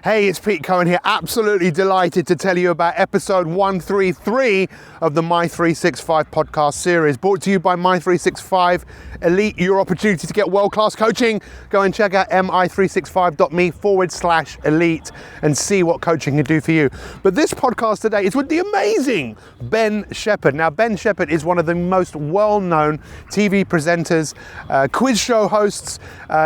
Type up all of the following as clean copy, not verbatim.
Hey, it's Pete Cohen here. Absolutely delighted to tell you about episode 133 of the My365 podcast series, brought to you by My365 Elite, your opportunity to get world-class coaching. Go and check out mi365.me/elite and see what coaching can do for you. But this podcast today is with the amazing Ben Shephard. Now, Ben Shephard is one of the most well-known TV presenters, quiz show hosts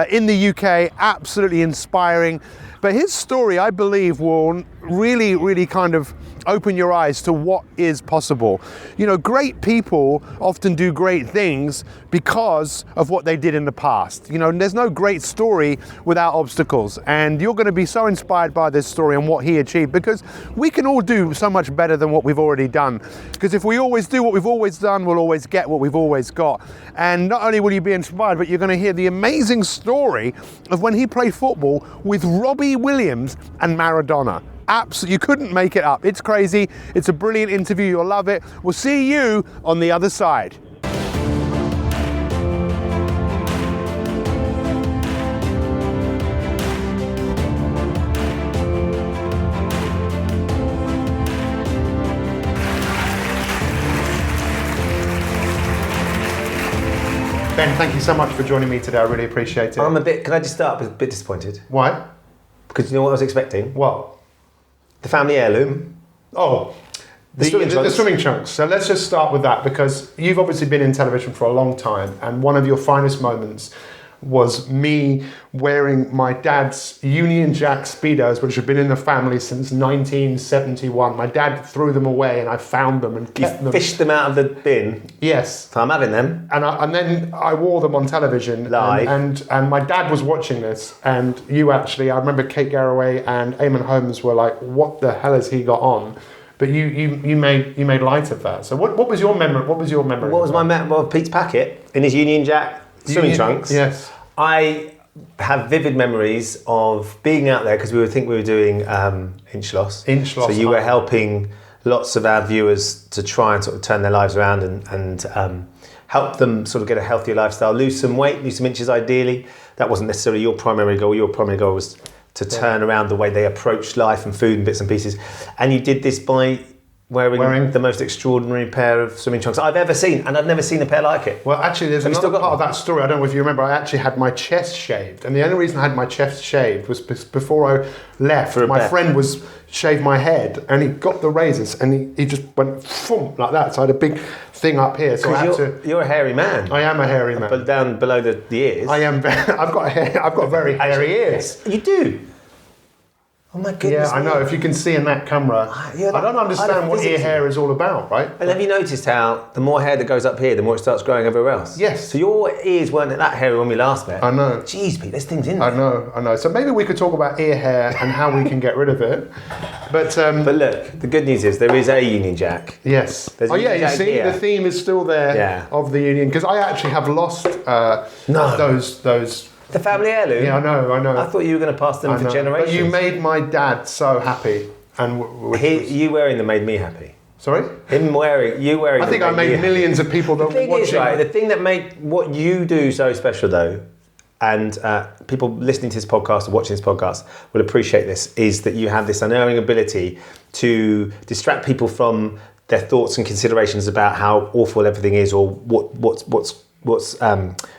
in the UK, absolutely inspiring. But his story, I believe, will really kind of open your eyes to what is possible. You know, great people often do great things because of what they did in the past. You know, and there's no great story without obstacles. And you're going to be so inspired by this story and what he achieved, because we can all do so much better than what we've already done. Because if we always do what we've always done, we'll always get what we've always got. And not only will you be inspired, but you're going to hear the amazing story of when he played football with Robbie Williams and Maradona. Absolutely, you couldn't make it up. It's crazy. It's a brilliant interview. You'll love it. We'll see you on the other side. Ben, thank you so much for joining me today. I really appreciate it. Can I just start with a bit disappointed? Why? Because you know what I was expecting? What? The family heirloom. Oh, the swimming trunks. So let's just start with that, because you've obviously been in television for a long time, and one of your finest moments was me wearing my dad's Union Jack Speedos, which have been in the family since 1971. My dad threw them away and I found them and kept them. Fished them out of the bin? Yes. So I'm having them. And then I wore them on television. Live. And my dad was watching this, and you actually, I remember Kate Garraway and Eamon Holmes were like, what the hell has he got on? But you made light of that. So what was your memory? What was your memory? What was my memory of Pete's packet in his Union Jack swimming trunks? Yes. I have vivid memories of being out there, because we were doing Inchloss. Inchloss. So you were helping lots of our viewers to try and sort of turn their lives around and help them sort of get a healthier lifestyle, lose some weight, lose some inches ideally. That wasn't necessarily your primary goal. Your primary goal was to turn around the way they approach life and food and bits and pieces. And you did this by wearing the most extraordinary pair of swimming trunks I've ever seen, and I've never seen a pair like it. Well, actually, there's another part of that story. I don't know if you remember, I actually had my chest shaved. And the only reason I had my chest shaved was before I left, my friend was shaved my head, and he got the razors, and he just went thump like that. So I had a big thing up here. So you're a hairy man. I am a hairy man. But down below the ears. I am. I've got very hairy ears. You do? Oh my goodness. Yeah, I know. If you can see in that camera, I don't understand what ear hair is all about, right? And have you noticed how the more hair that goes up here, the more it starts growing everywhere else? Yes. So your ears weren't that hairy when we last met. I know. Jeez, Pete, there's things in there. I know. So maybe we could talk about ear hair and how we can get rid of it. But look, the good news is there is a Union Jack. Yes. You see, here. The theme is still there of the Union, because I actually have lost those. The family heirloom? Yeah, I know. I thought you were going to pass them for generations. But you made my dad so happy. And you wearing them made me happy. Sorry? You wearing I think I made millions of people that were watching. The thing that made what you do so special, though, and people listening to this podcast or watching this podcast will appreciate this, is that you have this unerring ability to distract people from their thoughts and considerations about how awful everything is, or what's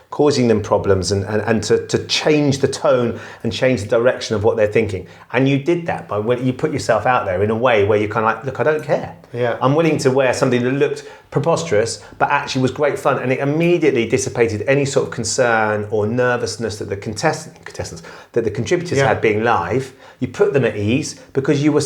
causing them problems, and to change the tone and change the direction of what they're thinking. And you did that by when you put yourself out there in a way where you're kind of like, look, I don't care. Yeah. I'm willing to wear something that looked preposterous, but actually was great fun. And it immediately dissipated any sort of concern or nervousness that the contestants, that the contributors had being live. You put them at ease because you were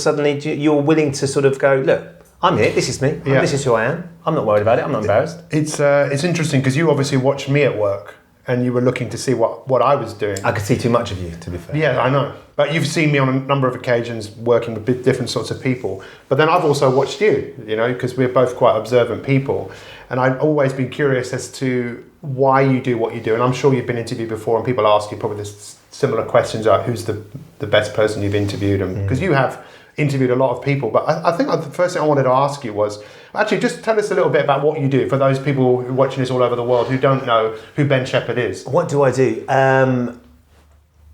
willing to sort of go, look, I'm here, this is me, this is who I am. I'm not worried about it, I'm not embarrassed. It's interesting because you obviously watched me at work and you were looking to see what I was doing. I could see too much of you, to be fair. Yeah, I know. But you've seen me on a number of occasions working with different sorts of people. But then I've also watched you, because we're both quite observant people. And I've always been curious as to why you do what you do. And I'm sure you've been interviewed before and people ask you probably this similar questions like who's the best person you've interviewed, and because you have interviewed a lot of people. But I think the first thing I wanted to ask you was, actually, just tell us a little bit about what you do for those people who are watching this all over the world who don't know who Ben Shephard is. What do I do? I'm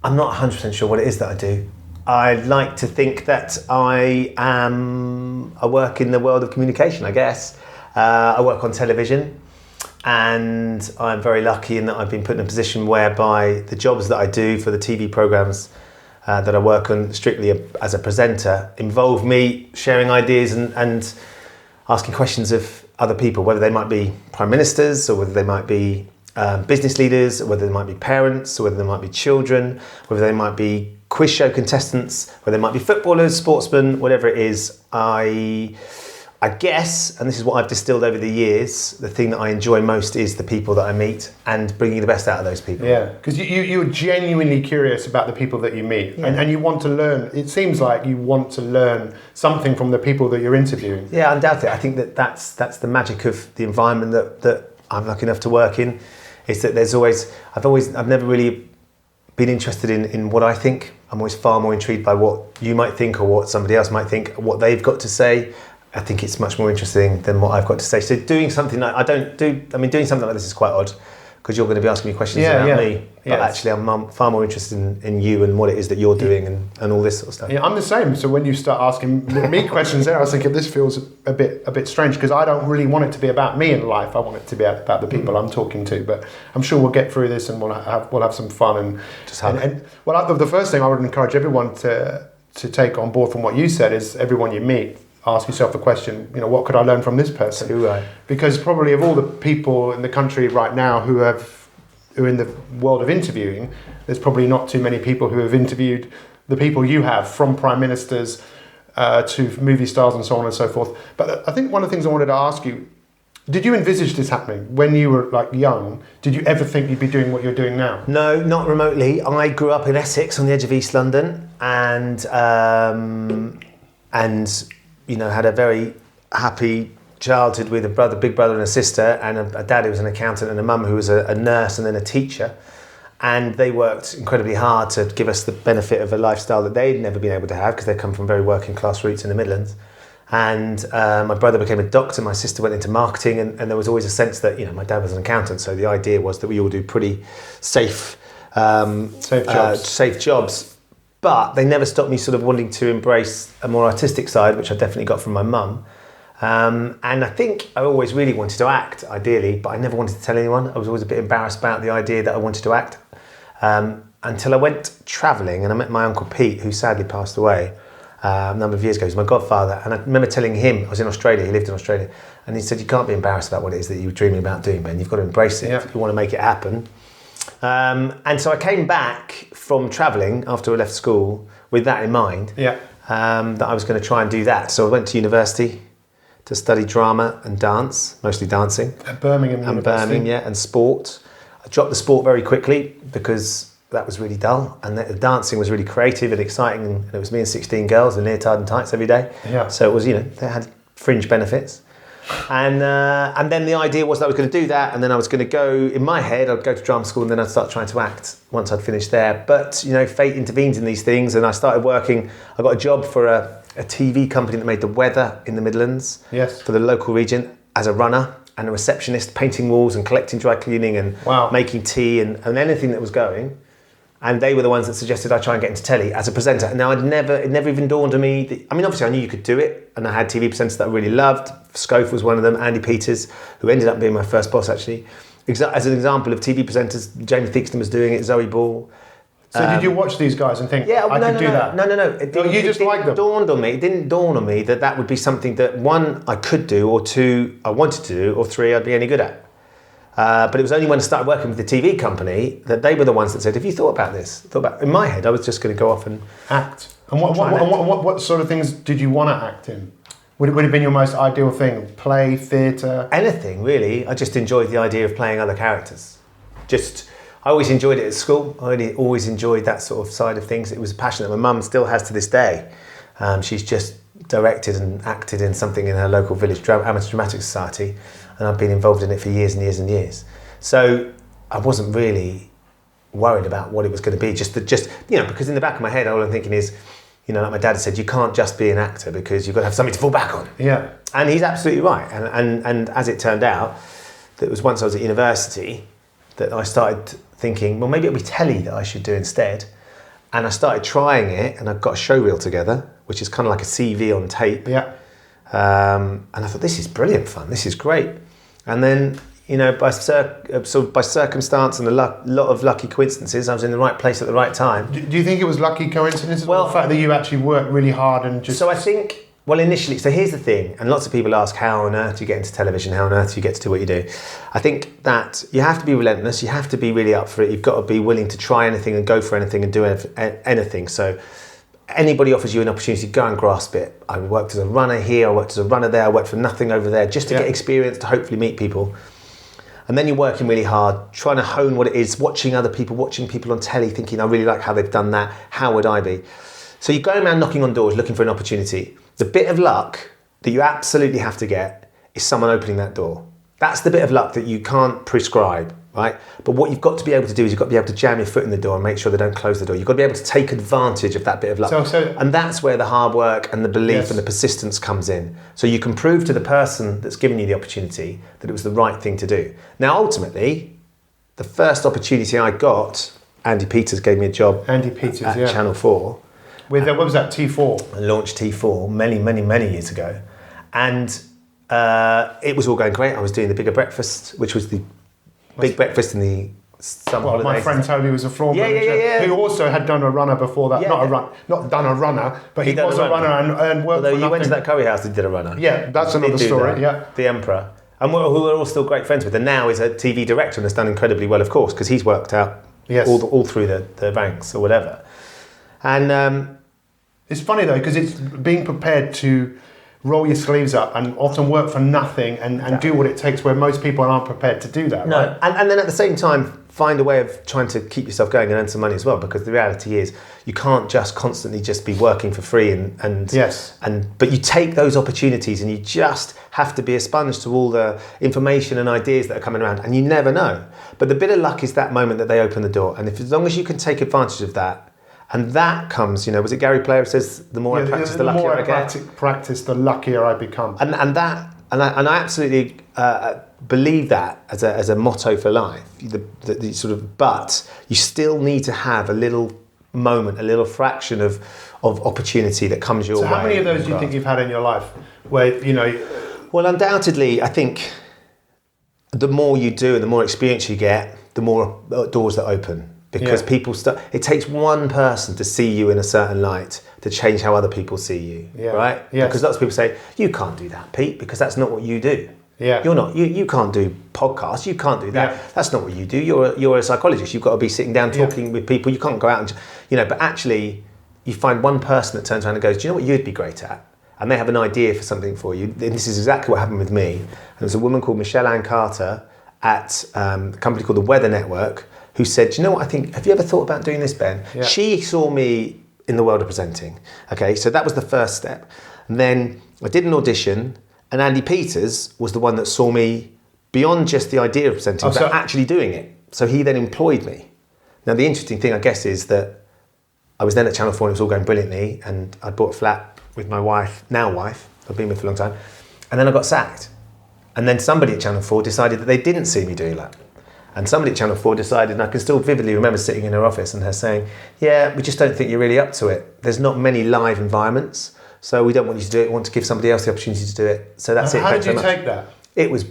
not 100% sure what it is that I do. I like to think that I work in the world of communication, I guess. I work on television, and I'm very lucky in that I've been put in a position whereby the jobs that I do for the TV programmes that I work on strictly as a presenter involve me sharing ideas and asking questions of other people, whether they might be prime ministers or whether they might be business leaders, or whether they might be parents, or whether they might be children, whether they might be quiz show contestants, whether they might be footballers, sportsmen, whatever it is. I guess, and this is what I've distilled over the years, the thing that I enjoy most is the people that I meet and bringing the best out of those people. Yeah, because you're genuinely curious about the people that you meet, and you want to learn. It seems like you want to learn something from the people that you're interviewing. Yeah, undoubtedly. I think that's the magic of the environment that I'm lucky enough to work in, is that I've never really been interested in what I think. I'm always far more intrigued by what you might think or what somebody else might think, what they've got to say. I think it's much more interesting than what I've got to say. So doing something like doing something like this is quite odd, because you're going to be asking me questions about me. But actually I'm far more interested in you and what it is that you're doing and all this sort of stuff. Yeah, I'm the same. So when you start asking me questions there, I was thinking this feels a bit strange, because I don't really want it to be about me in life. I want it to be about the people I'm talking to. But I'm sure we'll get through this and we'll have some fun and the first thing I would encourage everyone to take on board from what you said is everyone you meet, ask yourself the question, what could I learn from this person? Right. Because probably of all the people in the country right now who are in the world of interviewing, there's probably not too many people who have interviewed the people you have, from prime ministers to movie stars and so on and so forth. But I think one of the things I wanted to ask you, did you envisage this happening when you were young? Did you ever think you'd be doing what you're doing now? No, not remotely. I grew up in Essex on the edge of East London, and had a very happy childhood with a big brother and a sister, and a dad who was an accountant, and a mum who was a nurse and then a teacher. And they worked incredibly hard to give us the benefit of a lifestyle that they'd never been able to have, because they come from very working class roots in the Midlands. And my brother became a doctor, my sister went into marketing, and there was always a sense that, my dad was an accountant, so the idea was that we all do pretty safe jobs. But they never stopped me sort of wanting to embrace a more artistic side, which I definitely got from my mum. And I think I always really wanted to act, ideally, but I never wanted to tell anyone. I was always a bit embarrassed about the idea that I wanted to act. Until I went travelling and I met my Uncle Pete, who sadly passed away a number of years ago. He was my godfather. And I remember telling him, I was in Australia, he lived in Australia, and he said, you can't be embarrassed about what it is that you were dreaming about doing, Ben. You've got to embrace it if you want to make it happen. And so I came back from travelling after I left school with that in mind, that I was going to try and do that. So I went to university to study drama and dance, mostly dancing. At Birmingham University. And sport. I dropped the sport very quickly because that was really dull, and the dancing was really creative and exciting, and it was me and 16 girls in leotard and tights every day. Yeah. So it was, they had fringe benefits. And then the idea was that I was going to do that, and then I was going to go, in my head, I'd go to drama school and then I'd start trying to act once I'd finished there. But, fate intervenes in these things, and I started working. I got a job for a TV company that made the weather in the Midlands for the local region as a runner and a receptionist, painting walls and collecting dry cleaning and making tea and anything that was going. And they were the ones that suggested I try and get into telly as a presenter. Now, it never even dawned on me. Obviously I knew you could do it, and I had TV presenters that I really loved. Scope was one of them, Andy Peters, who ended up being my first boss, actually. As an example of TV presenters, Jamie Theakston was doing it, Zoe Ball. So did you watch these guys and think, I could do that? No. You just liked them? It didn't dawn on me that would be something that, one, I could do, or two, I wanted to do, or three, I'd be any good at. But it was only when I started working with the TV company that they were the ones that said, have you thought about this? In my head, I was just going to go off and act. And what sort of things did you want to act in? Would it have been your most ideal thing? Play, theatre? Anything, really. I just enjoyed the idea of playing other characters. I always enjoyed it at school. I always enjoyed that sort of side of things. It was a passion that my mum still has to this day. She's just directed and acted in something in her local village amateur dramatic society, and I've been involved in it for years and years and years. So I wasn't really worried about what it was going to be. Just because in the back of my head, all I'm thinking is, like my dad said, you can't just be an actor because you've got to have something to fall back on. Yeah. And he's absolutely right. And as it turned out, it was once I was at university that I started thinking, well, maybe it'll be telly that I should do instead. And I started trying it, and I got a show reel together, which is kind of like a CV on tape. Yeah. And I thought, this is brilliant fun. This is great. And then, by circumstance and a lot of lucky coincidences, I was in the right place at the right time. Do you think it was lucky coincidences, or the fact that you actually worked really hard and just... So I think, well, initially, so here's the thing, and lots of people ask, how on earth do you get into television? How on earth do you get to do what you do? I think that you have to be relentless. You have to be really up for it. You've got to be willing to try anything and go for anything and do anything. So anybody offers you an opportunity, go and grasp it. I worked as a runner here, I worked as a runner there, I worked for nothing over there, just to get experience, to hopefully meet people. And then you're working really hard, trying to hone what it is, watching people on telly, thinking, I really like how they've done that, how would I be? So you're going around knocking on doors, looking for an opportunity. The bit of luck that you absolutely have to get is someone opening that door. That's the bit of luck that you can't prescribe, right? But what you've got to be able to do is you've got to be able to jam your foot in the door and make sure they don't close the door. You've got to be able to take advantage of that bit of luck. And that's where the hard work and the belief and the persistence comes in. So you can prove to the person that's given you the opportunity that it was the right thing to do. Now, ultimately, the first opportunity I got, Andy Peters gave me a job at Channel 4. What was that, T4? I launched T4 many years ago. And it was all going great. I was doing the Bigger Breakfast, which was the big breakfast in the summer holidays. My friend Toby was a floor manager who also had done a runner before that. Not done a runner, but he was a runner and worked. Although you went to that curry house and did a runner. Yeah, that's another story. Yeah, the Emperor, and who we're all still great friends with, and now is a TV director and has done incredibly well, of course, because he's worked out all through the ranks or whatever. And it's funny though, because it's being prepared to roll your sleeves up and often work for nothing and do what it takes, where most people aren't prepared to do that. No, right? and then at the same time find a way of trying to keep yourself going and earn some money as well, because the reality is you can't just constantly just be working for free but you take those opportunities and you just have to be a sponge to all the information and ideas that are coming around, and you never know. But the bit of luck is that moment that they open the door, and as long as you can take advantage of that. And that comes, was it Gary Player who says, the more I practice, the luckier I get? The more I practice, the luckier I become. And I absolutely believe that as a motto for life. But you still need to have a little moment, a little fraction of opportunity that comes your way. So how many of those do you think you've had in your life? Where, Well, undoubtedly, I think the more you do and the more experience you get, the more doors that open. Because people it takes one person to see you in a certain light to change how other people see you, right? Yes. Because lots of people say, you can't do that, Pete, because that's not what you do. Yeah. You're not, you can't do podcasts, you can't do that. Yeah. That's not what you do. You're a psychologist. You've got to be sitting down talking with people. You can't go out and, but actually you find one person that turns around and goes, do you know what you'd be great at? And they have an idea for something for you. And this is exactly what happened with me. And there's a woman called Michelle Ann Carter at a company called the Weather Network, who said, do you know what I think, have you ever thought about doing this, Ben? Yeah. She saw me in the world of presenting. Okay, so that was the first step. And then I did an audition, and Andy Peters was the one that saw me beyond just the idea of presenting, but actually doing it. So he then employed me. Now the interesting thing, I guess, is that I was then at Channel 4 and it was all going brilliantly, and I bought a flat with my wife, I've been with for a long time, and then I got sacked. And then somebody at Channel 4 decided that they didn't see me doing that. And somebody at Channel 4 decided, and I can still vividly remember sitting in her office and her saying, yeah, we just don't think you're really up to it. There's not many live environments, so we don't want you to do it. We want to give somebody else the opportunity to do it. So that's it. How did you take that? It was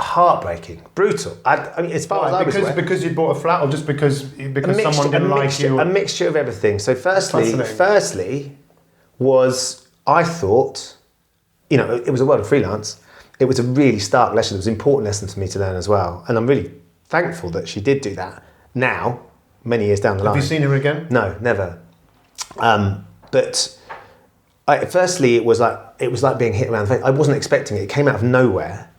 heartbreaking, brutal. I mean, as far as I was aware. Because you bought a flat, or just because someone didn't like you? A mixture of everything. So firstly was, I thought, it was a world of freelance. It was a really stark lesson. It was an important lesson for me to learn as well. And I'm really thankful that she did do that now, many years down the line. Have you seen her again? No, never. But firstly, it was like being hit around the face. I wasn't expecting it. It came out of nowhere,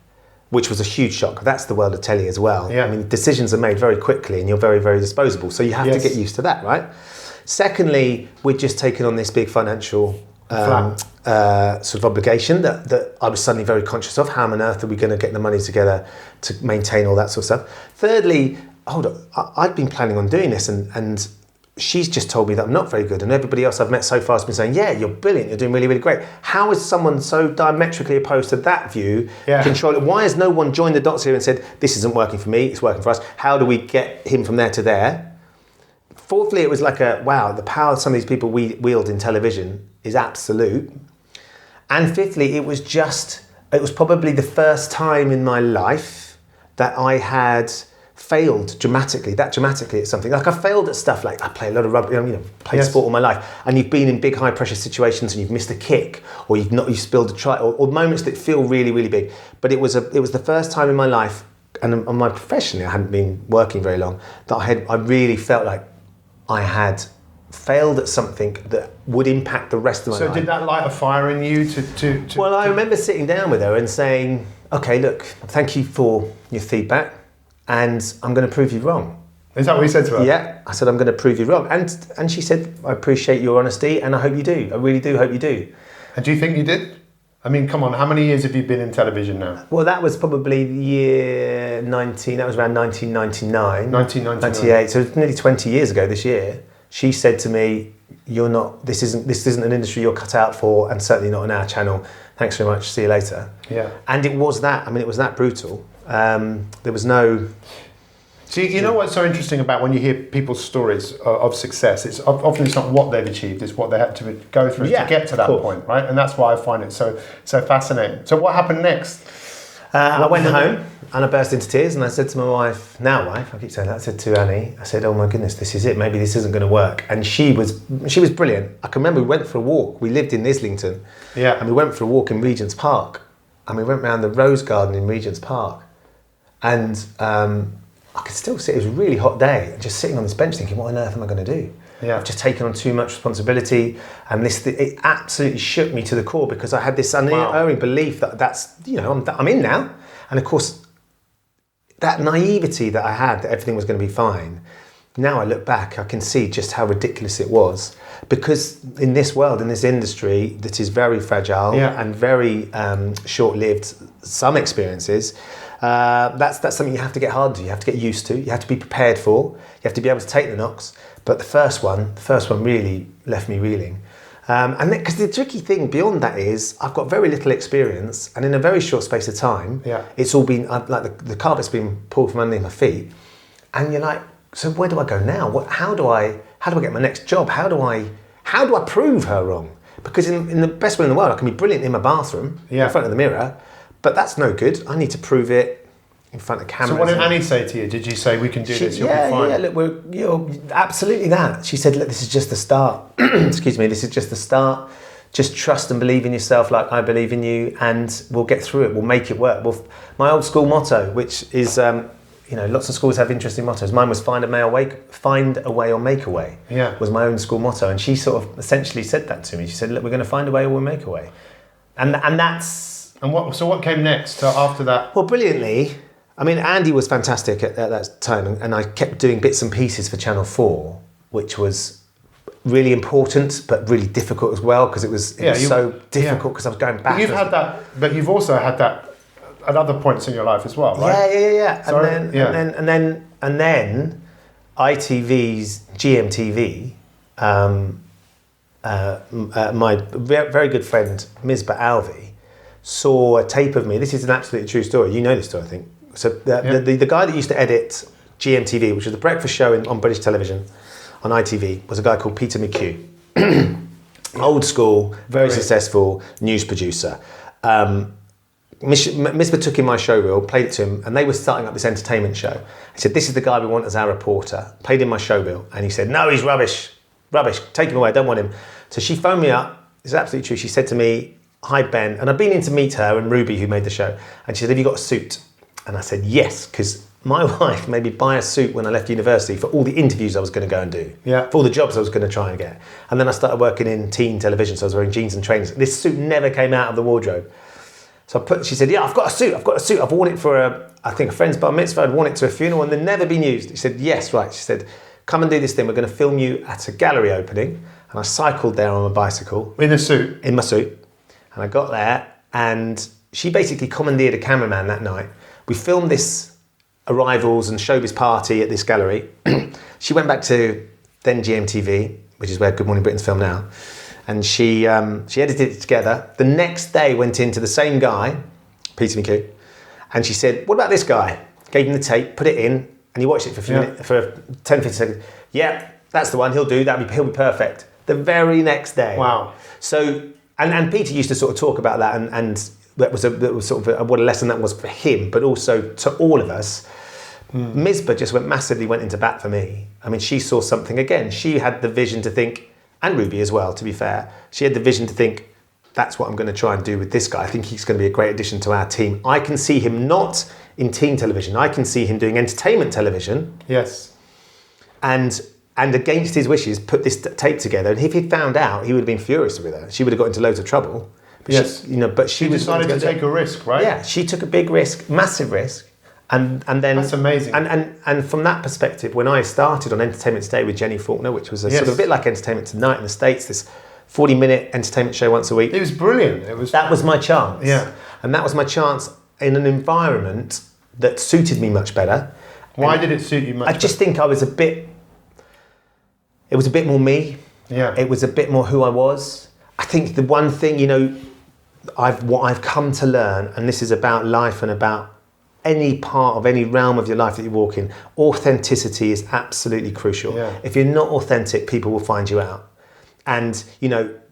which was a huge shock. That's the world of telly as well. Yeah. I mean, decisions are made very quickly and you're very, very disposable. So you have to get used to that, right? Secondly, we'd just taken on this big financial sort of obligation that I was suddenly very conscious of. How on earth are we going to get the money together to maintain all that sort of stuff? Thirdly, hold on, I'd been planning on doing this and she's just told me that I'm not very good, and everybody else I've met so far has been saying, yeah, you're brilliant, you're doing really, really great. How is someone so diametrically opposed to that view control it? Why has no one joined the dots here and said, this isn't working for me, it's working for us, how do we get him from there to there? Fourthly, it was like wow, the power some of these people wield in television is absolute. And fifthly, it was probably the first time in my life that I had failed dramatically at something. Like I failed at stuff like I play a lot of rugby, played sport all my life, and you've been in big high pressure situations and you've missed a kick or you've spilled a try or moments that feel really, really big. But it was the first time in my life, and on my professionally, I hadn't been working very long, that I really felt like I had failed at something that would impact the rest of my life. So did that light a fire in you to Well, I remember sitting down with her and saying, okay, look, thank you for your feedback, and I'm going to prove you wrong. Is that what you said to her? Yeah, I said, I'm going to prove you wrong. And she said, I appreciate your honesty, and I hope you do. I really do hope you do. And do you think you did? I mean, come on, how many years have you been in television now? Well, that was probably the year that was around 1999. 1998. So nearly 20 years ago this year. She said to me, this isn't an industry you're cut out for, and certainly not on our channel. Thanks very much, see you later. Yeah. And it was that brutal. There was no... See, you know what's so interesting about when you hear people's stories of success? It's often it's not what they've achieved, it's what they had to go through to get to that point, right? And that's why I find it so fascinating. So what happened next? I went home and I burst into tears and I said to my wife, I keep saying that, I said to Annie, I said, oh my goodness, this is it, maybe this isn't going to work. And she was brilliant. I can remember we went for a walk, we lived in Islington, and we went for a walk in Regent's Park, and we went round the Rose Garden in Regent's Park, and I could still see it was a really hot day, and just sitting on this bench thinking, what on earth am I going to do? I've just taken on too much responsibility, and it absolutely shook me to the core, because I had this unerring belief that I'm in now, and of course that naivety that I had that everything was going to be fine. Now I look back, I can see just how ridiculous it was, because in this world, in this industry that is very fragile and very short-lived, some experiences. That's something you have to get hard to. You have to get used to. You have to be prepared for. You have to be able to take the knocks. But the first one really left me reeling. And because the tricky thing beyond that is I've got very little experience, and in a very short space of time, it's all been like the carpet's been pulled from underneath my feet, and you're like, so where do I go now? How do I get my next job? How do I prove her wrong? Because in the best way in the world, I can be brilliant in my bathroom, in front of the mirror. But that's no good. I need to prove it in front of cameras. So what did Annie say to you? Did you say, we can do this, you'll be fine? Yeah, look, absolutely that. She said, look, this is just the start. Excuse me, this is just the start. Just trust and believe in yourself like I believe in you, and we'll get through it. We'll make it work. Well, my old school motto, which is, lots of schools have interesting mottos. Mine was find a way or make a way, was my own school motto. And she sort of essentially said that to me. She said, look, we're going to find a way or we'll make a way. And that's... And what came next after that? Well, brilliantly, I mean, Andy was fantastic at that time, and I kept doing bits and pieces for Channel 4, which was really important, but really difficult as well, because it was so difficult because I was going back. But you've also had that at other points in your life as well, right? Yeah. And then ITV's GMTV, my very good friend Misbah Alvi saw a tape of me. This is an absolutely true story. You know this story, I think. So the guy that used to edit GMTV, which was the breakfast show on British television on ITV, was a guy called Peter McHugh. Old school, very successful news producer. Misbah took in my showreel, played it to him, and they were starting up this entertainment show. He said, this is the guy we want as our reporter. Played in my showreel, and he said, no, he's rubbish, take him away, I don't want him. So she phoned me up, it's absolutely true, she said to me, hi Ben, and I'd been in to meet her and Ruby, who made the show, and she said, have you got a suit? And I said, yes, because my wife made me buy a suit when I left university for all the interviews I was going to go and do, for all the jobs I was going to try and get. And then I started working in teen television, so I was wearing jeans and trainers. This suit never came out of the wardrobe. So she said, yeah, I've got a suit. I've worn it for a friend's bar mitzvah. I'd worn it to a funeral and they'd never been used. She said, yes, right. She said, come and do this thing. We're going to film you at a gallery opening. And I cycled there on my bicycle. In a suit? In my suit. And I got there and she basically commandeered a cameraman that night. We filmed this arrivals and showbiz party at this gallery. She went back to then GMTV, which is where Good Morning Britain's filmed now. And she edited it together. The next day went into the same guy, Peter McHugh, and she said, what about this guy? Gave him the tape, put it in, and he watched it for 10, 15 seconds. Yeah, that's the one. He'll do that. He'll be perfect. The very next day. Wow. So, and Peter used to sort of talk about that, and that was sort of what a lesson that was for him, but also to all of us. Misbah just massively went into bat for me. I mean, she saw something again. She had the vision to think, and Ruby as well, to be fair. She had the vision to think, that's what I'm going to try and do with this guy. I think he's going to be a great addition to our team. I can see him not in teen television. I can see him doing entertainment television. Yes. And against his wishes, put this tape together. And if he'd found out, he would have been furious with her. She would have got into loads of trouble. But yes. She decided to take a risk, right? Yeah, she took a big risk, massive risk. And then that's amazing. And from that perspective, when I started on Entertainment Today with Jenny Faulkner, which was sort of a bit like Entertainment Tonight in the States, this 40-minute entertainment show once a week. It was brilliant. That was my chance. Yeah. And that was my chance in an environment that suited me much better. Why did it suit you much better? I just think it was a bit more me. Yeah. It was a bit more who I was. I think the one thing, what I've come to learn, and this is about life and about any part of any realm of your life that you walk in, authenticity is absolutely crucial. Yeah. If you're not authentic, people will find you out. And,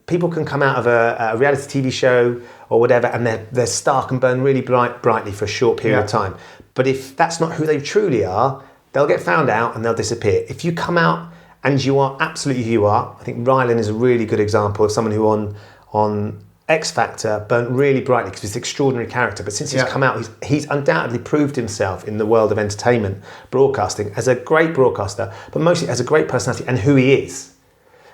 people can come out of a reality TV show or whatever, and they're stark and burn really brightly for a short period of time. But if that's not who they truly are, they'll get found out and they'll disappear. If you come out and you are absolutely who you are, I think Rylan is a really good example of someone who on X Factor burnt really brightly because he's an extraordinary character. But since he's come out, he's undoubtedly proved himself in the world of entertainment broadcasting as a great broadcaster, but mostly as a great personality and who he is.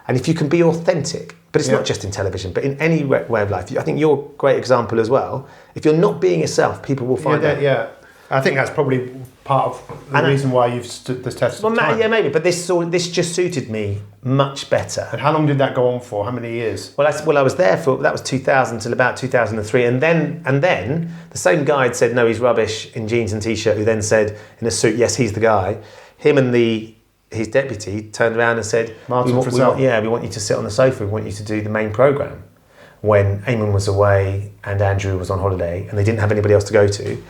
And if you can be authentic, but it's not just in television, but in any way of life, I think you're a great example as well. If you're not being yourself, people will find out. Yeah, I think that's probably part of the reason why you've stood this test of time. Yeah, maybe, but this just suited me much better. And how long did that go on for? How many years? Well, I was there that was 2000 till about 2003, and then the same guy had said, no, he's rubbish in jeans and t-shirt, who then said in a suit, yes, he's the guy. Him and his deputy turned around and said, we want you to sit on the sofa, we want you to do the main programme. When Eamon was away and Andrew was on holiday and they didn't have anybody else to go to.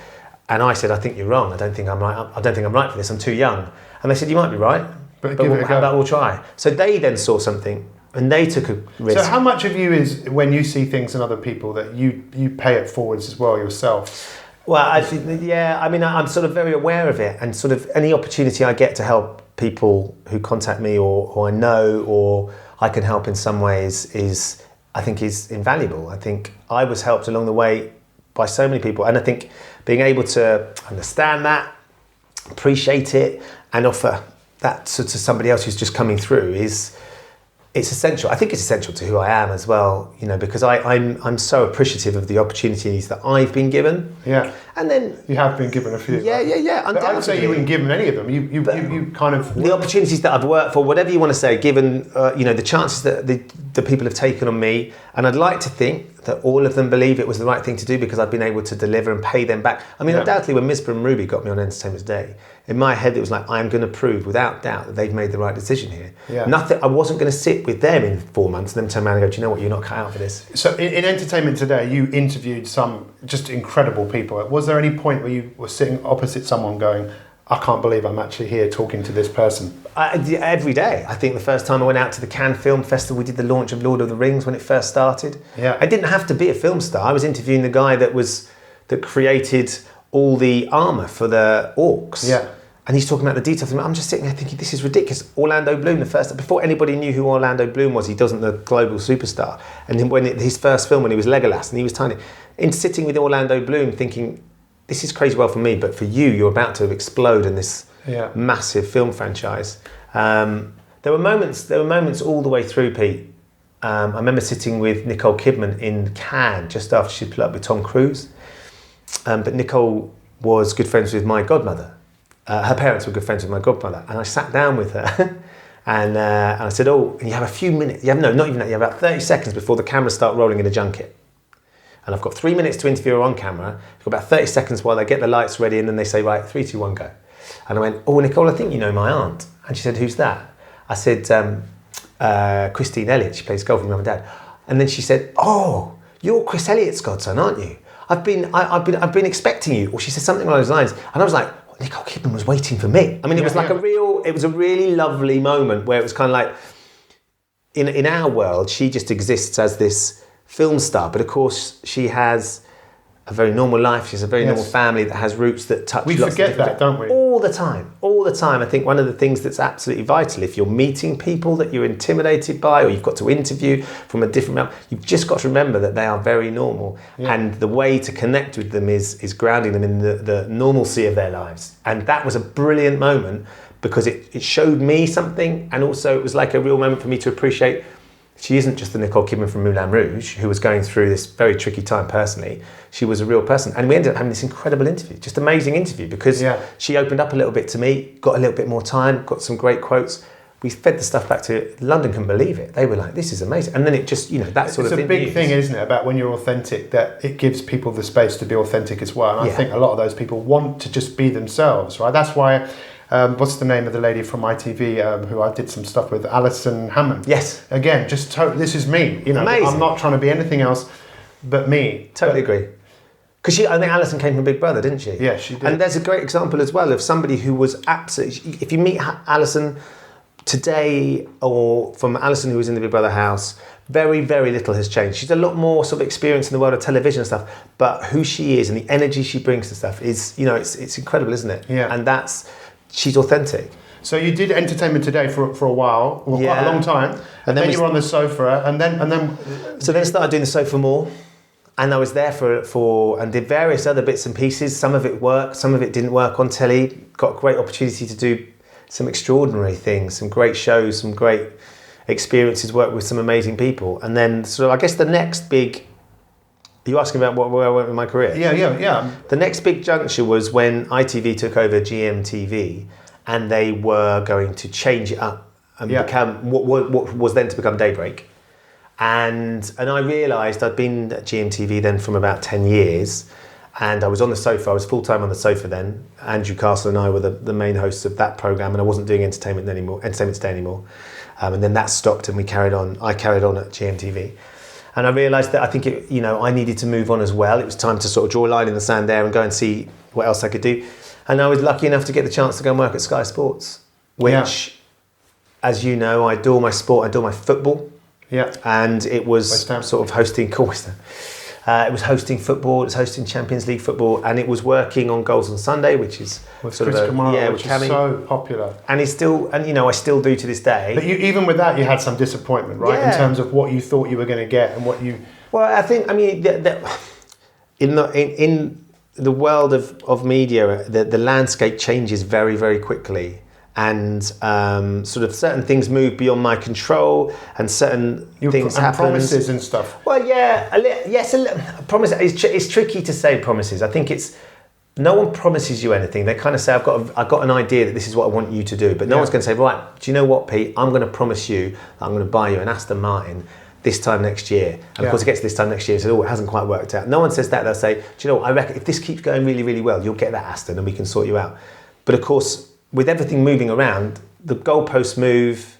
And I said, I think you're wrong. I don't think I'm right for this. I'm too young. And they said, you might be right, but how about we'll try? So they then saw something and they took a risk. So how much of you is when you see things in other people that you pay it forwards as well yourself? Well, I'm sort of very aware of it, and sort of any opportunity I get to help people who contact me or who I know or I can help in some ways is invaluable. I think I was helped along the way by so many people, and I think being able to understand that, appreciate it, and offer that to somebody else who's just coming through it's essential. I think it's essential to who I am as well, because I'm so appreciative of the opportunities that I've been given. Yeah. And then you have been given a few. Yeah. But I would say you weren't given any of them. You kind of the opportunities that I've worked for, whatever you want to say, given the chances that the people have taken on me, and I'd like to think that all of them believe it was the right thing to do because I've been able to deliver and pay them back. I mean, undoubtedly, when Misbah and Ruby got me on Entertainment Today, in my head it was like, I'm going to prove without doubt that they've made the right decision here. Yeah. I wasn't going to sit with them in 4 months and then turn around and go, do you know what, you're not cut out for this. So in Entertainment Today, you interviewed some just incredible people. Was there any point where you were sitting opposite someone going, I can't believe I'm actually here talking to this person? Every day. I think the first time I went out to the Cannes Film Festival, we did the launch of Lord of the Rings when it first started. Yeah. I didn't have to be a film star. I was interviewing the guy that created all the armour for the orcs. Yeah. And he's talking about the details. I'm just sitting there thinking, this is ridiculous. Orlando Bloom, before anybody knew who Orlando Bloom was, he wasn't the global superstar. And his first film, when he was Legolas and he was tiny, in sitting with Orlando Bloom thinking, this is crazy well for me, but for you, you're about to explode in this massive film franchise. There were moments all the way through, Pete. I remember sitting with Nicole Kidman in Cannes just after she put up with Tom Cruise. But Nicole was good friends with my godmother. Her parents were good friends with my godmother, and I sat down with her and I said, "Oh, and you have a few minutes. Not even that. You have about 30 seconds before the cameras start rolling in a junket. And I've got 3 minutes to interview her on camera. I've got about 30 seconds while they get the lights ready, and then they say, right, 3, 2, 1, go." And I went, "Oh, Nicole, I think you know my aunt." And she said, "Who's that?" I said, "Christine Elliott. She plays golf with my mum and dad." And then she said, "Oh, you're Chris Elliott's godson, aren't you? I've been expecting you." Or she said something along those lines. And I was like, Nicole Kidman was waiting for me. I mean, it was like it was a really lovely moment where it was kind of like, in our world, she just exists as this film star, but of course she has a very normal life. She's a very normal family that has roots that touch. We forget that, don't we? All the time. I think one of the things that's absolutely vital, if you're meeting people that you're intimidated by, or you've got to interview from a different realm, you've just got to remember that they are very normal, and the way to connect with them is grounding them in the normalcy of their lives. And that was a brilliant moment, because it showed me something, and also it was like a real moment for me to appreciate she isn't just the Nicole Kidman from Moulin Rouge who was going through this very tricky time personally. She was a real person. And we ended up having this incredible interview, just amazing interview, because she opened up a little bit to me, got a little bit more time, got some great quotes. We fed the stuff back to London, couldn't believe it. They were like, this is amazing. And then it just, that sort of thing. It's a big thing, isn't it, about when you're authentic, that it gives people the space to be authentic as well. And I think a lot of those people want to just be themselves, right? That's why... what's the name of the lady from ITV who I did some stuff with? Alison Hammond. Yes. Again, just this is me. Amazing. I'm not trying to be anything else but me. Totally agree. Because I think Alison came from Big Brother, didn't she? Yeah, she did. And there's a great example as well of somebody who was absolutely... If you meet Alison today, or from Alison who was in the Big Brother house, very, very little has changed. She's a lot more sort of experienced in the world of television and stuff, but who she is and the energy she brings to stuff is, it's incredible, isn't it? Yeah. And she's authentic. So you did Entertainment Today for a while, quite a long time, and then you were on the sofa, and then. So then I started doing the sofa more, and I was there for and did various other bits and pieces. Some of it worked, some of it didn't work on telly. Got a great opportunity to do some extraordinary things, some great shows, some great experiences. Worked with some amazing people, and then I guess the next big. Are you asking about where I went with my career? Yeah. The next big juncture was when ITV took over GMTV, and they were going to change it up and become what was then to become Daybreak. And I realised I'd been at GMTV then from about 10 years, and I was on the sofa. I was full time on the sofa then. Andrew Castle and I were the main hosts of that programme, and I wasn't doing Entertainment Today anymore. And then that stopped, and I carried on at GMTV. And I realised that I think I needed to move on as well. It was time to sort of draw a line in the sand there and go and see what else I could do. And I was lucky enough to get the chance to go and work at Sky Sports, which, as you know, I do all my sport, I do all my football. Yeah. And it was sort of hosting it was hosting football, it was hosting Champions League football, and it was working on Goals on Sunday, which is with sort Chris of Kamara, which is so popular. And I still do to this day. But even with that, you had some disappointment, right? In terms of what you thought you were going to get and what you. Well, I think in the world of media, the landscape changes very, very quickly. And sort of certain things move beyond my control, and certain things happen. Promises and stuff. Well, yes. Promise. It's tricky to say promises. I think no one promises you anything. They kind of say, I've got an idea that this is what I want you to do, but no one's going to say, right, do you know what, Pete? I'm going to promise you that I'm going to buy you an Aston Martin this time next year. And of course it gets to this time next year, so it hasn't quite worked out. No one says that. They'll say, do you know what, I reckon if this keeps going really, really well, you'll get that Aston and we can sort you out. But of course, with everything moving around, the goalposts move,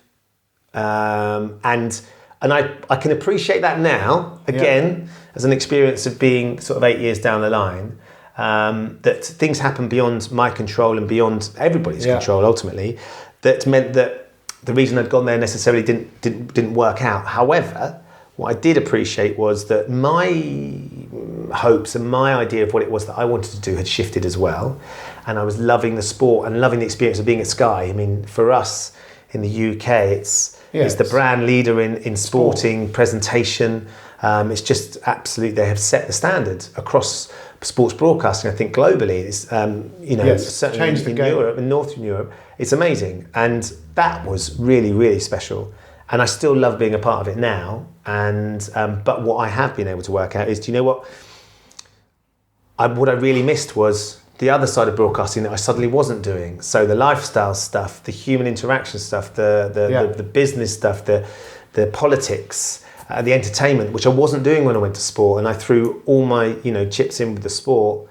and I can appreciate that now, again, as an experience of being sort of 8 years down the line, that things happen beyond my control and beyond everybody's control ultimately, that meant that the reason I'd gone there necessarily didn't work out. However, what I did appreciate was that my hopes and my idea of what it was that I wanted to do had shifted as well. And I was loving the sport and loving the experience of being at Sky. I mean, for us in the UK, it's the brand leader in sporting presentation. It's just absolutely, they have set the standard across sports broadcasting. I think globally, it's certainly in Europe, in Northern Europe, it's amazing. And that was really, really special. And I still love being a part of it now. And but what I have been able to work out is, do you know what? What I really missed was the other side of broadcasting that I suddenly wasn't doing. So the lifestyle stuff, the human interaction stuff, the business stuff, the politics, the entertainment, which I wasn't doing when I went to sport. And I threw all my chips in with the sport.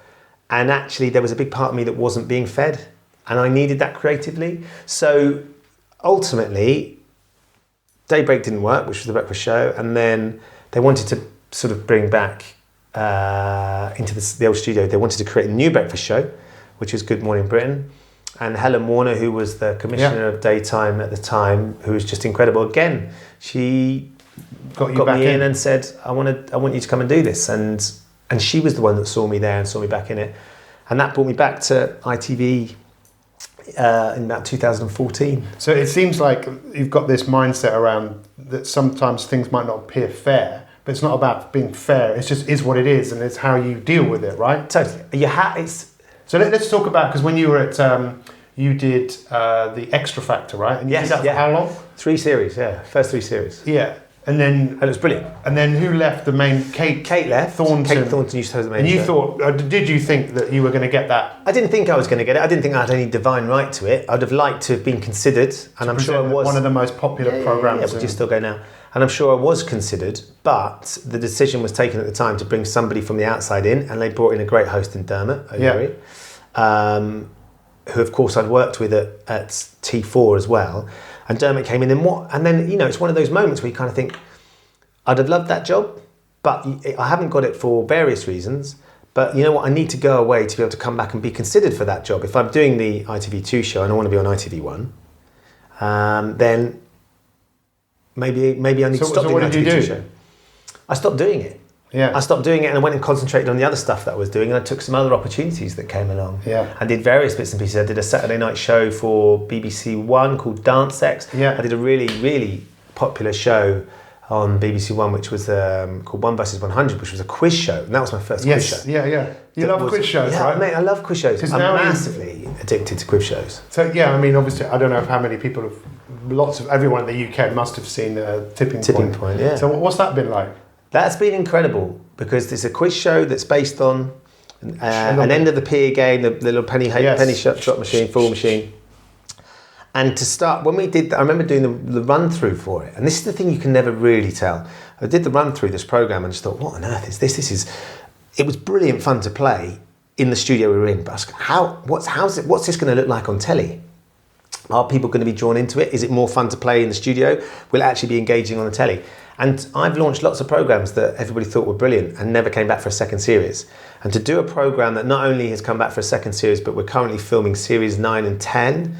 And actually there was a big part of me that wasn't being fed. And I needed that creatively. So ultimately, Daybreak didn't work, which was the breakfast show. And then they wanted to sort of bring back into the old studio. They wanted to create a new breakfast show, which is Good Morning Britain. And Helen Warner, who was the commissioner of daytime at the time, who was just incredible. Again, she got me in and said, I want you to come and do this. And she was the one that saw me there and saw me back in it. And that brought me back to ITV in about 2014. So it seems like you've got this mindset around that sometimes things might not appear fair, but it's not about being fair. It's just is what it is, and it's how you deal with it, right? Totally. So let's talk about, because when you were at, you did the Extra Factor, right? And you did that for how long? 3 series, first 3 series. Yeah. And it was brilliant. And then who left? The main Kate left. Thornton. Kate Thornton used to host the main show. And you thought, did you think that you were going to get that? I didn't think I was going to get it. I didn't think I had any divine right to it. I'd have liked to have been considered, and I'm sure I was. One of the most popular programs. Yeah, which still go now. And I'm sure I was considered, but the decision was taken at the time to bring somebody from the outside in, and they brought in a great host in Dermot O'Leary, who of course I'd worked with at T4 as well. And Dermot came in, and then it's one of those moments where you kind of think, I'd have loved that job, but I haven't got it for various reasons. But you know what? I need to go away to be able to come back and be considered for that job. If I'm doing the ITV2 show and I want to be on ITV1, then maybe I need to stop doing the ITV2 show. I stopped doing it. Yeah. I stopped doing it and I went and concentrated on the other stuff that I was doing, and I took some other opportunities that came along. Yeah. I did various bits and pieces. I did a Saturday night show for BBC One called Dance Sex. Yeah. I did a really, really popular show on BBC One, which was called 1 vs 100, which was a quiz show, and that was my first quiz show. Yeah. You love quiz shows, right? Mate, I love quiz shows. I'm massively addicted to quiz shows. So I mean, obviously, I don't know how many people have. Everyone in the UK must have seen Tipping Point. Yeah. So what's that been like? That's been incredible, because it's a quiz show that's based on an end of the pier game, the little penny shot machine, full machine. And to start, when we did that, I remember doing the run through for it. And this is the thing you can never really tell. I did the run through this program and just thought, what on earth is this? It was brilliant fun to play in the studio we were in. But what's this going to look like on telly? Are people going to be drawn into it? Is it more fun to play in the studio? Will it actually be engaging on the telly? And I've launched lots of programs that everybody thought were brilliant and never came back for a second series. And to do a program that not only has come back for a second series, but we're currently filming series 9 and 10.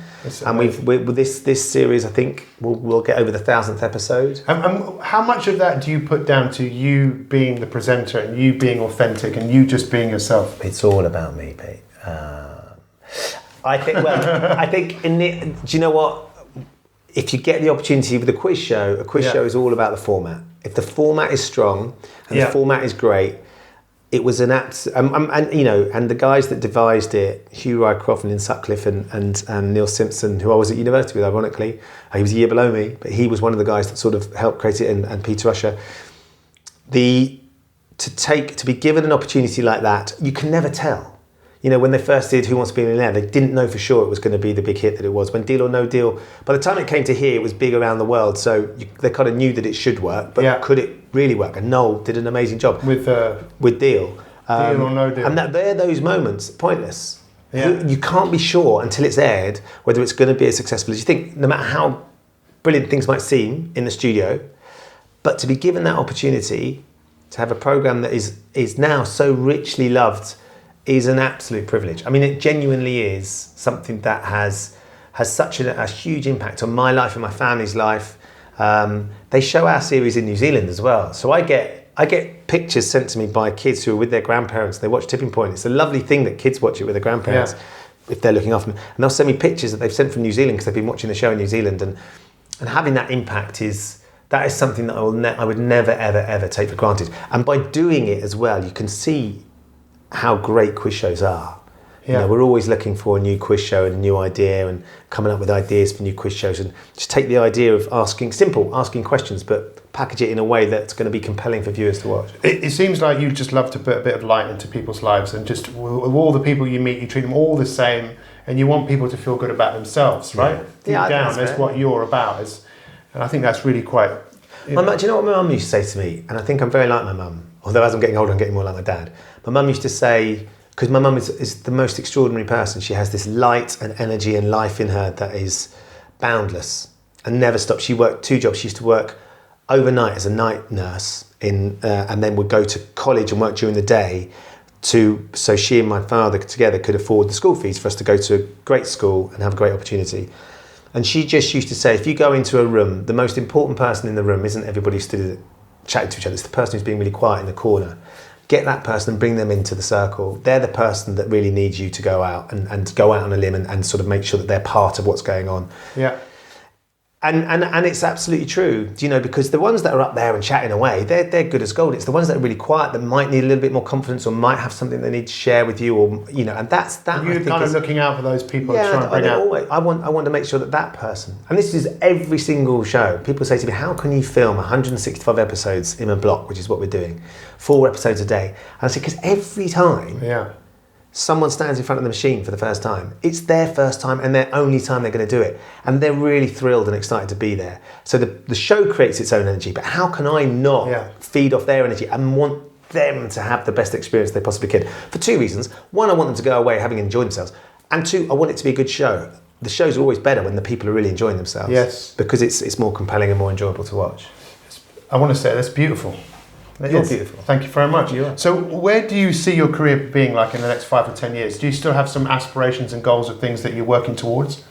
And with this series, I think we'll get over the 1,000th episode. How much of that do you put down to you being the presenter and you being authentic and you just being yourself? It's all about me, Pete. I think do you know what? If you get the opportunity with a quiz show show is all about the format. If the format is strong and the format is great, it was an and the guys that devised it, Hugh Rycroft and Lynn Sutcliffe and Neil Simpson, who I was at university with, ironically, he was a year below me, but he was one of the guys that sort of helped create it, and Peter Usher. To be given an opportunity like that, you can never tell. When they first did Who Wants to Be a Millionaire, they didn't know for sure it was going to be the big hit that it was. When Deal or No Deal, by the time it came to here, it was big around the world, so they kind of knew that it should work, but could it really work? And Noel did an amazing job with Deal. Deal or No Deal. And they're those moments, pointless. Yeah. You can't be sure until it's aired whether it's going to be as successful as you think, no matter how brilliant things might seem in the studio. But to be given that opportunity to have a programme that is now so richly loved is an absolute privilege. I mean, it genuinely is something that has such a huge impact on my life and my family's life. They show our series in New Zealand as well. So I get pictures sent to me by kids who are with their grandparents. They watch Tipping Point. It's a lovely thing that kids watch it with their grandparents if they're looking after them. And they'll send me pictures that they've sent from New Zealand because they've been watching the show in New Zealand. And having that impact is something that I would never, ever, ever take for granted. And by doing it as well, you can see how great quiz shows are. We're always looking for a new quiz show and a new idea and coming up with ideas for new quiz shows, and just take the idea of asking questions, but package it in a way that's going to be compelling for viewers to watch. It seems like you just love to put a bit of light into people's lives, and just with all the people you meet, you treat them all the same, and you want people to feel good about themselves, right? Deep down, that's what you're about. And I think that's really quite... Do you know what my mum used to say to me? And I think I'm very like my mum, although as I'm getting older, I'm getting more like my dad. My mum used to say, because my mum is the most extraordinary person, she has this light and energy and life in her that is boundless and never stops. She worked 2 jobs. She used to work overnight as a night nurse and then would go to college and work during the day, so she and my father together could afford the school fees for us to go to a great school and have a great opportunity. And she just used to say, if you go into a room, the most important person in the room isn't everybody who stood chatting to each other, it's the person who's being really quiet in the corner. Get that person and bring them into the circle. They're the person that really needs you to go out and go out on a limb and sort of make sure that they're part of what's going on. Yeah. And it's absolutely true, because the ones that are up there and chatting away, they're good as gold. It's the ones that are really quiet that might need a little bit more confidence or might have something they need to share with you, or and that's that. And you're kind of looking out for those people. Yeah, trying to bring out. I want to make sure that person, and this is every single show. People say to me, "How can you film 165 episodes in a block?" Which is what we're doing, 4 episodes a day. And I say, because every time. Yeah. Someone stands in front of the machine for the first time, it's their first time and their only time they're going to do it. And they're really thrilled and excited to be there. So the show creates its own energy, but how can I not feed off their energy and want them to have the best experience they possibly can? For 2 reasons. 1, I want them to go away having enjoyed themselves. And 2, I want it to be a good show. The show's always better when the people are really enjoying themselves. Yes. Because it's more compelling and more enjoyable to watch. I want to say that's beautiful. You're beautiful. Thank you very much. You are. So where do you see your career being like in the next 5 or 10 years? Do you still have some aspirations and goals of things that you're working towards?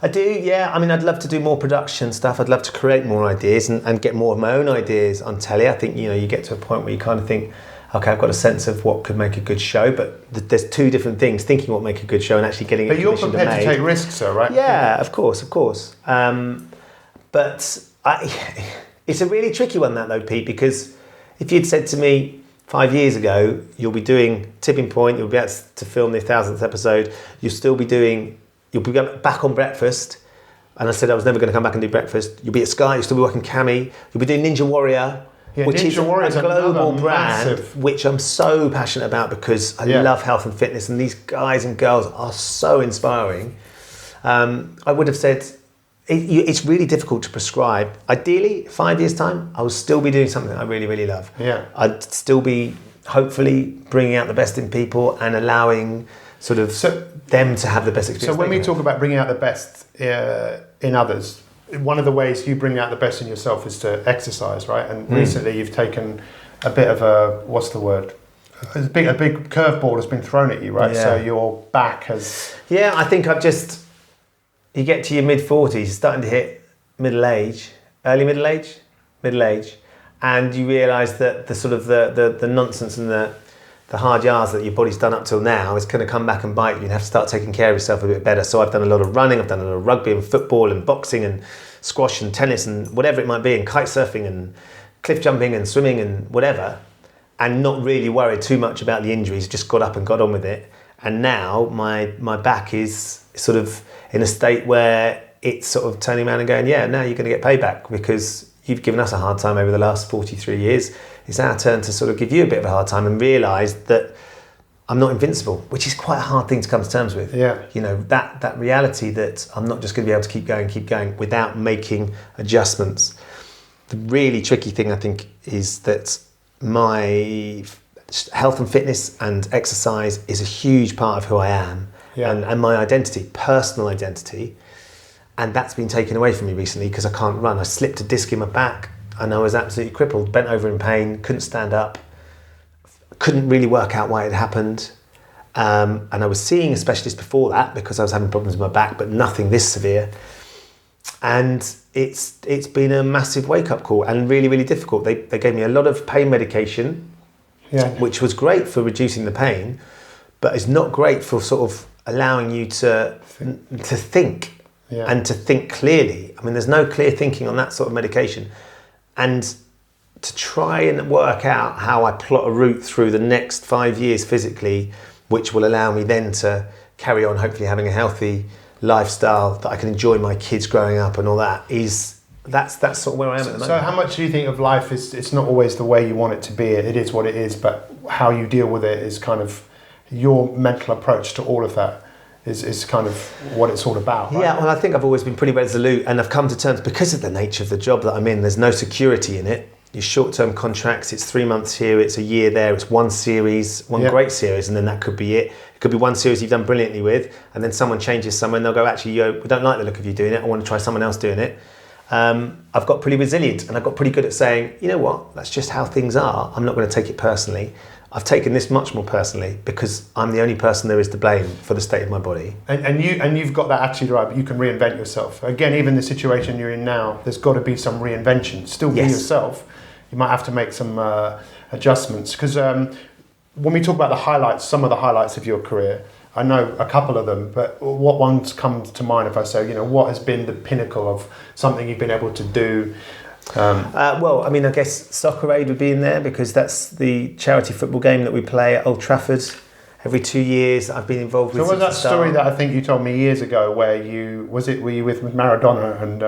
I do, yeah. I mean, I'd love to do more production stuff. I'd love to create more ideas and get more of my own ideas on telly. I think, you get to a point where you kind of think, okay, I've got a sense of what could make a good show, but there's 2 different things, thinking what make a good show and actually getting it commissioned and made. But you're prepared to take risks, though, right? Yeah, of course. But it's a really tricky one, that though, Pete, because if you'd said to me 5 years ago, you'll be doing Tipping Point, you'll be able to film the 1000th episode, you'll be going back on Breakfast, and I said I was never going to come back and do Breakfast, you'll be at Sky, you'll still be working Cammy, you'll be doing Ninja Warrior, which Ninja is a global brand, which I'm so passionate about because I love health and fitness, and these guys and girls are so inspiring. I would have said, it's really difficult to prescribe. Ideally, 5 years' time, I will still be doing something I really, really love. Yeah. I'd still be, hopefully, bringing out the best in people and allowing them to have the best experience. So when we talk about bringing out the best in others, one of the ways you bring out the best in yourself is to exercise, right? And recently you've taken a bit of a, what's the word? A big curveball has been thrown at you, right? Yeah. So your back has... Yeah, I think you get to your mid-40s, starting to hit early middle age, and you realise that the nonsense and the hard yards that your body's done up till now is going to come back and bite you, and have to start taking care of yourself a bit better. So I've done a lot of running, I've done a lot of rugby and football and boxing and squash and tennis and whatever it might be, and kite surfing and cliff jumping and swimming and whatever, and not really worried too much about the injuries, just got up and got on with it. And now my back is sort of in a state where it's sort of turning around and going, yeah, now you're going to get payback because you've given us a hard time over the last 43 years. It's our turn to sort of give you a bit of a hard time and realise that I'm not invincible, which is quite a hard thing to come to terms with. Yeah. That reality that I'm not just going to be able to keep going without making adjustments. The really tricky thing, I think, is that my health and fitness and exercise is a huge part of who I am and my identity, personal identity. And that's been taken away from me recently because I can't run. I slipped a disc in my back and I was absolutely crippled, bent over in pain, couldn't stand up, couldn't really work out why it happened. And I was seeing a specialist before that because I was having problems with my back, but nothing this severe. And it's been a massive wake-up call and really, really difficult. They gave me a lot of pain medication, which was great for reducing the pain, but it's not great for sort of allowing you to think and to think clearly. I mean, there's no clear thinking on that sort of medication. And to try and work out how I plot a route through the next 5 years physically, which will allow me then to carry on hopefully having a healthy lifestyle that I can enjoy my kids growing up and all that, that's sort of where I am at the moment. So how much do you think of life is, it's not always the way you want it to be, it is what it is, but how you deal with it is kind of your mental approach to all of that is kind of what it's all about, right? Yeah, well, I think I've always been pretty resolute, and I've come to terms, because of the nature of the job that I'm in, there's no security in it. Your short-term contracts, it's 3 months here, it's a year there, it's one series, one great series, and then that could be it. It could be one series you've done brilliantly with, and then someone changes somewhere and they'll go, actually, we don't like the look of you doing it, I want to try someone else doing it. I've got pretty resilient, and I've got pretty good at saying, you know what, that's just how things are. I'm not going to take it personally. I've taken this much more personally because I'm the only person there is to blame for the state of my body. And you've got that attitude right, but you can reinvent yourself. Again, even the situation you're in now, there's got to be some reinvention. Still be yourself. You might have to make some adjustments. Because when we talk about the highlights, some of the highlights of your career, I know a couple of them, but what ones comes to mind if I say, you know, what has been the pinnacle of something you've been able to do? Well, I mean, I guess Soccer Aid would be in there because that's the charity football game that we play at Old Trafford every 2 years. I've been involved with. So was that story that I think you told me years ago, where were you with Maradona and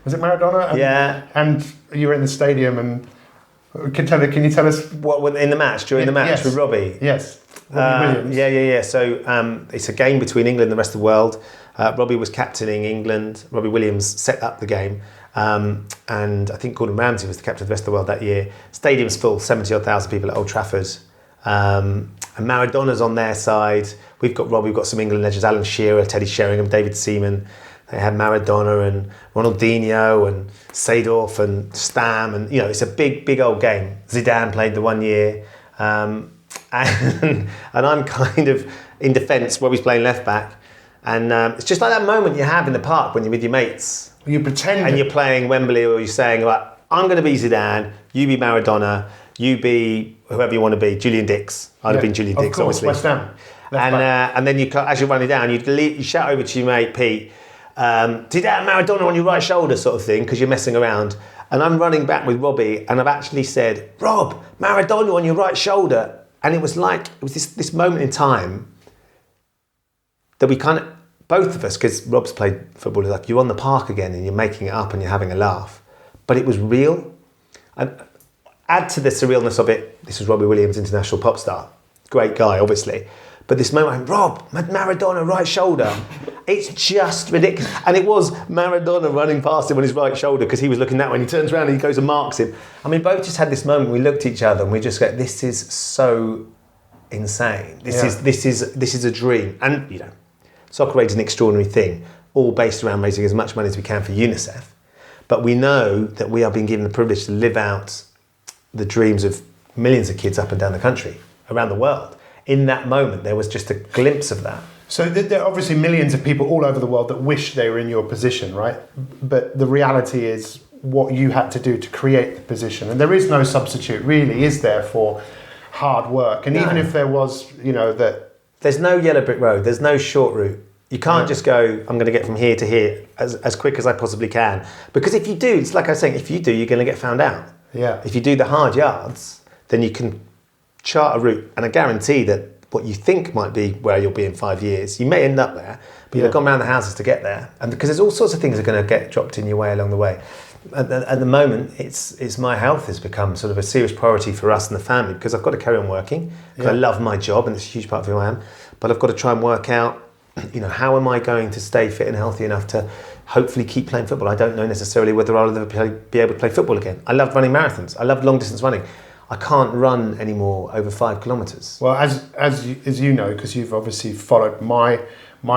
was it Maradona? And, yeah. And you were in the stadium and can you tell us what in the match during the match with Robbie? Yes. Robbie Williams. Yeah. So it's a game between England and the rest of the world. Robbie was captaining England. Robbie Williams set up the game. And I think Gordon Ramsay was the captain of the rest of the world that year. Stadium's full, 70,000 people at Old Trafford. And Maradona's on their side. We've got Robbie, we've got some England legends, Alan Shearer, Teddy Sheringham, David Seaman. They had Maradona and Ronaldinho and Seedorf and Stam. And, you know, it's a big old game. Zidane played the 1 year. And I'm kind of in defence, Robbie's playing left back. And it's just like that moment you have in the park when you're with your mates. You pretend. And you're playing Wembley, or you're saying, like, I'm going to be Zidane, you be Maradona, you be whoever you want to be, Julian Dix. I'd have been Julian Dix, course, obviously. West Ham. And then as you're running down, you shout over to your mate, Pete, Zidane, Maradona on your right shoulder sort of thing, because you're messing around. And I'm running back with Robbie, and I've actually said, Rob, Maradona on your right shoulder. And it was this moment in time that we kind of, both of us, because Rob's played football, like you're on the park again and you're making it up and you're having a laugh. But it was real. And add to the surrealness of it, this was Robbie Williams, international pop star. Great guy, obviously. But this moment, Rob, Maradona, right shoulder. It's just ridiculous. And it was Maradona running past him on his right shoulder because he was looking that way and he turns around and he goes and marks him. I mean, both just had this moment, we looked at each other and we just go, this is so insane. This is a dream. And, you know, Soccer Aid is an extraordinary thing, all based around raising as much money as we can for UNICEF. But we know that we are being given the privilege to live out the dreams of millions of kids up and down the country, around the world. In that moment, there was just a glimpse of that. So there are obviously millions of people all over the world that wish they were in your position, right? But the reality is what you had to do to create the position. And there is no substitute, really, is there, for hard work? And even if there was, you know, that... There's no yellow brick road. There's no short route. You can't just go, I'm going to get from here to here as quick as I possibly can. Because if you do, it's like I was saying, if you do, you're going to get found out. Yeah. If you do the hard yards, then you can chart a route. And I guarantee that what you think might be where you'll be in 5 years, you may end up there, but you've gone around the houses to get there. And because there's all sorts of things that are going to get dropped in your way along the way. At the moment, it's my health has become sort of a serious priority for us and the family because I've got to carry on working because I love my job and it's a huge part of who I am. But I've got to try and work out, you know, how am I going to stay fit and healthy enough to hopefully keep playing football? I don't know necessarily whether I'll ever be able to play football again. I loved running marathons. I loved long distance running. I can't run anymore over 5 kilometres. Well, as you know, because you've obviously followed my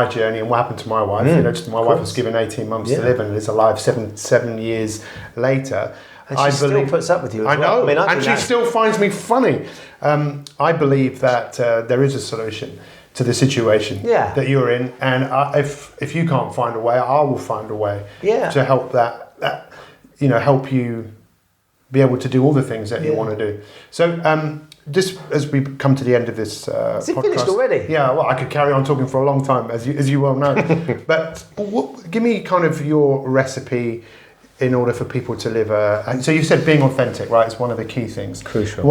journey and what happened to my wife. You know, my wife was given 18 months to live and is alive 7 years later. And she still puts up with you as well. I know, and she still finds me funny. I believe that there is a solution to the situation that you're in, and if you can't find a way, I will find a way to help that you know, help you be able to do all the things that you want to do. So just as we come to the end of this podcast, is it finished already? Yeah, well, I could carry on talking for a long time, as you well know. But give me kind of your recipe in order for people to live and so you said being authentic, right? It's one of the key things. Crucial.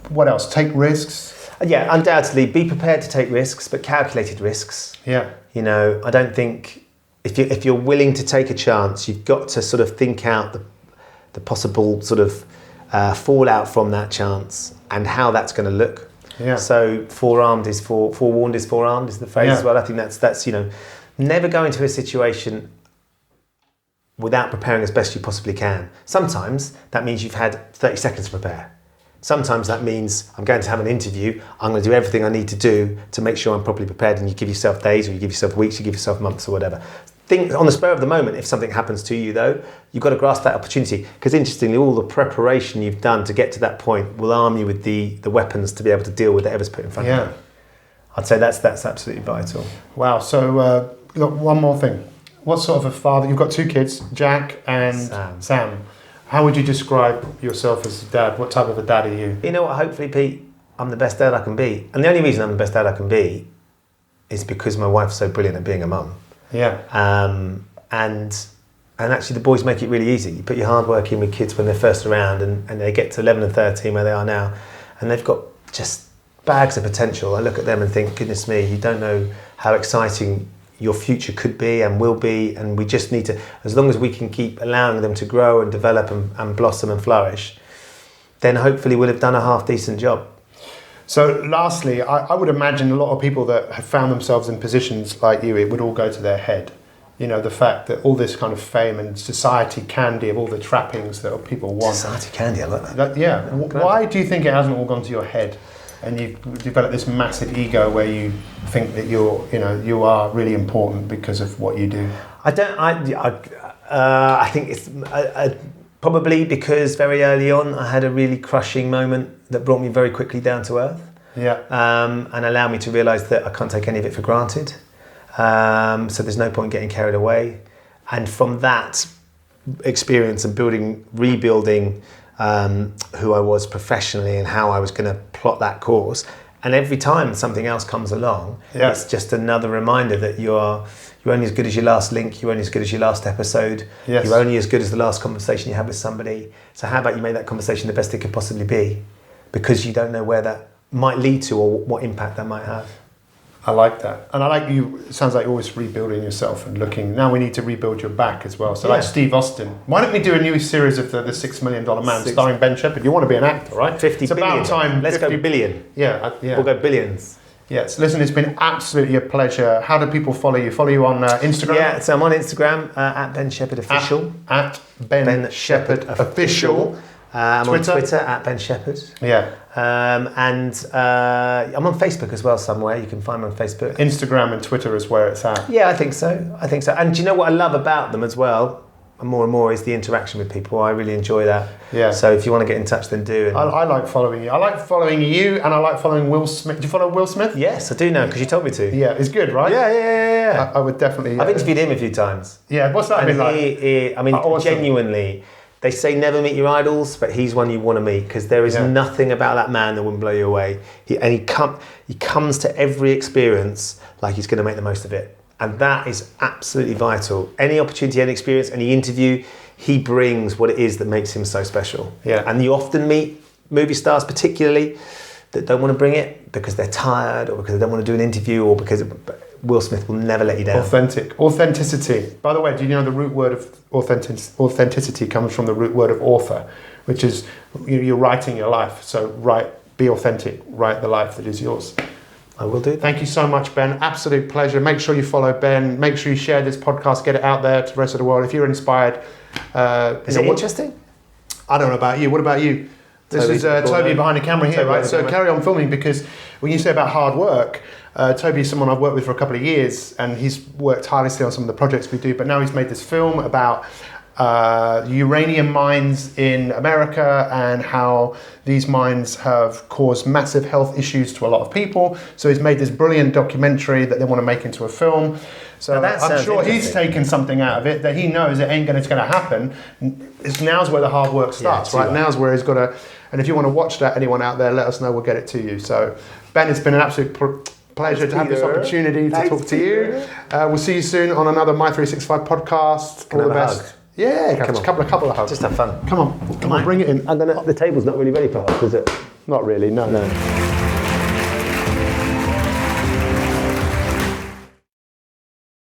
What else? Take risks. Yeah, undoubtedly. Be prepared to take risks, but calculated risks. Yeah. You know, I don't think if you're willing to take a chance, you've got to sort of think out the possible sort of fallout from that chance and how that's going to look. Yeah. So forewarned is forearmed is the phrase as well. I think that's you know, never go into a situation without preparing as best you possibly can. Sometimes that means you've had 30 seconds to prepare. Sometimes that means I'm going to have an interview, I'm going to do everything I need to do to make sure I'm properly prepared, and you give yourself days or you give yourself weeks, you give yourself months or whatever. think on the spur of the moment, if something happens to you though, you've got to grasp that opportunity, because interestingly, all the preparation you've done to get to that point will arm you with the weapons to be able to deal with whatever's put in front of you. I'd say that's absolutely vital. Wow. So look, one more thing. What sort of a father? You've got 2 kids, Jack and Sam. How would you describe yourself as a dad? What type of a dad are you? You know what? Hopefully, Pete, I'm the best dad I can be. And the only reason I'm the best dad I can be is because my wife's so brilliant at being a mum. Yeah. And actually, the boys make it really easy. You put your hard work in with kids when they're first around, and they get to 11 and 13 where they are now, and they've got just bags of potential. I look at them and think, goodness me, you don't know how exciting your future could be and will be, and we just need to, as long as we can keep allowing them to grow and develop and blossom and flourish, then hopefully we'll have done a half decent job. So lastly, I would imagine a lot of people that have found themselves in positions like you, it would all go to their head. You know, the fact that all this kind of fame and society candy of all the trappings that people want. Society candy, I like that. Why do you think it hasn't all gone to your head? And you've developed this massive ego where you think that you are really important because of what you do. I think it's probably because very early on I had a really crushing moment that brought me very quickly down to earth. Yeah. And allowed me to realise that I can't take any of it for granted. So there's no point getting carried away. And from that experience and rebuilding who I was professionally and how I was going to plot that course, and every time something else comes along, it's just another reminder that you're only as good as your last link, you're only as good as your last episode, you're only as good as the last conversation you had with somebody. So how about you make that conversation the best it could possibly be, because you don't know where that might lead to or what impact that might have. I like that. And I like you, it sounds like you're always rebuilding yourself and looking, now we need to rebuild your back as well. So like Steve Austin, why don't we do a new series of the $6 Million Man starring Ben Shephard? You want to be an actor, right? 50 it's billion. About time. Let's 50... go billion. Yeah. We'll go billions. Yes, listen, it's been absolutely a pleasure. How do people follow you? Follow you on Instagram? Yeah, so I'm on Instagram, at Ben Shephard Official. At Ben Shephard Official. I'm on Twitter, at Ben Shephard. Yeah. I'm on Facebook as well somewhere. You can find me on Facebook. Instagram and Twitter is where it's at. Yeah, I think so. And do you know what I love about them as well? And more is the interaction with people. I really enjoy that. Yeah. So if you want to get in touch, then do. I like following you. I like following you, and I like following Will Smith. Do you follow Will Smith? Yes, I do now, because you told me to. Yeah, it's good, right? Yeah. I would definitely. I've interviewed him a few times. Yeah, what's that been like? Genuinely, they say never meet your idols, but he's one you want to meet, because there is nothing about that man that wouldn't blow you away. He comes to every experience like he's going to make the most of it. And that is absolutely vital. Any opportunity, any experience, any interview, he brings what it is that makes him so special. Yeah. And you often meet movie stars particularly that don't want to bring it because they're tired or because they don't want to do an interview or because Will Smith will never let you down. Authenticity. By the way, do you know the root word of authenticity comes from the root word of author, which is you're writing your life. So be authentic, write the life that is yours. I will do that. Thank you so much, Ben. Absolute pleasure. Make sure you follow Ben. Make sure you share this podcast, get it out there to the rest of the world. If you're inspired. Is it interesting? I don't know about you. What about you? This is Toby behind the camera here, right? So carry on filming, because when you say about hard work, Toby's someone I've worked with for a couple of years, and he's worked tirelessly on some of the projects we do, but now he's made this film about uranium mines in America and how these mines have caused massive health issues to a lot of people. So he's made this brilliant documentary that they want to make into a film. So I'm sure he's taken something out of it that he knows it ain't going to happen. Now's where the hard work starts, right? Now's where he's got to. And if you want to watch that, anyone out there, let us know. We'll get it to you. So Ben, it's been an absolute pleasure to have this opportunity to talk to you. We'll see you soon on another My365 podcast. All the best. Yeah, a couple of hugs. Just have fun. Come on, bring it in. The table's not really ready for hugs, is it? Not really, no.